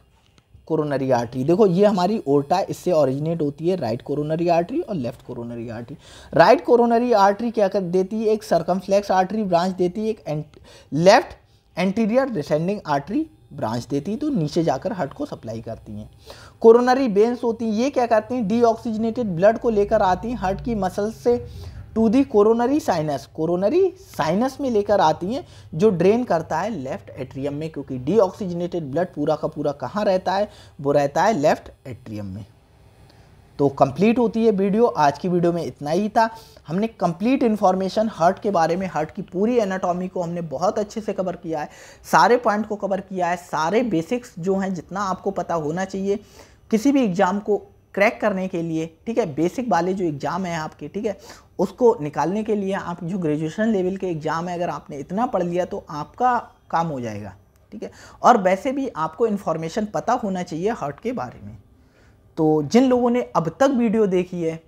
कोरोनरी आर्टरी, देखो ये हमारी ओर्टा, इससे ओरिजिनेट होती है राइट कोरोनरी आर्टरी और left coronary artery. Right coronary artery क्या कर देती है, एक सर्कमफ्लेक्स आर्टरी ब्रांच देती है, एक left anterior descending artery branch देती है, तो नीचे जाकर हार्ट को सप्लाई करती हैं। कोरोनरी वेन्स होती हैं, ये क्या करती हैं, डीऑक्सीजनेटेड ब्लड को लेकर आती हैं हार्ट की मसल्स से टू दी कोरोनरी साइनस में लेकर आती हैं, जो ड्रेन करता है लेफ्ट एट्रियम में, क्योंकि डीऑक्सीजनेटेड ब्लड पूरा का पूरा कहाँ रहता है, वो रहता है लेफ्ट एट्रियम में। तो कंप्लीट होती है वीडियो। आज की वीडियो में इतना ही था। हमने कंप्लीट इन्फॉर्मेशन हार्ट के बारे में, हार्ट की पूरी एनाटॉमी को हमने बहुत अच्छे से कवर किया है, सारे पॉइंट को कवर किया है, सारे बेसिक्स जो हैं जितना आपको पता होना चाहिए किसी भी एग्जाम को क्रैक करने के लिए, ठीक है, बेसिक वाले जो एग्ज़ाम है आपके, ठीक है, उसको निकालने के लिए आप जो ग्रेजुएशन लेवल के एग्ज़ाम है, अगर आपने इतना पढ़ लिया तो आपका काम हो जाएगा, ठीक है। और वैसे भी आपको इन्फॉर्मेशन पता होना चाहिए हार्ट के बारे में। तो जिन लोगों ने अब तक वीडियो देखी है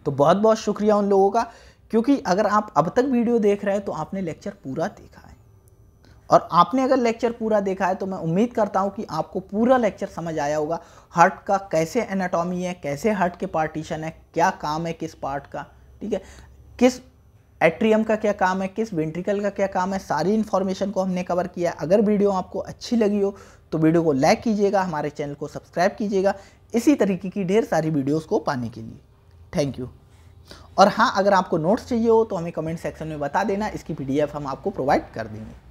तो बहुत बहुत शुक्रिया उन लोगों का, क्योंकि अगर आप अब तक वीडियो देख रहे हैं तो आपने लेक्चर पूरा देखा है, और आपने अगर लेक्चर पूरा देखा है तो मैं उम्मीद करता हूं कि आपको पूरा लेक्चर समझ आया होगा। हार्ट का कैसे एनाटॉमी है, कैसे हार्ट के पार्टीशन है, क्या काम है किस पार्ट का, ठीक है, किस एट्रियम का क्या काम है, किस वेंट्रिकल का क्या काम है, सारी इन्फॉर्मेशन को हमने कवर किया है। अगर वीडियो आपको अच्छी लगी हो तो वीडियो को लाइक कीजिएगा, हमारे चैनल को सब्सक्राइब कीजिएगा इसी तरीके की ढेर सारी वीडियोस को पाने के लिए। Thank you. और हाँ, अगर आपको नोट्स चाहिए हो तो हमें कमेंट सेक्शन में बता देना, इसकी PDF हम आपको प्रोवाइड कर देंगे।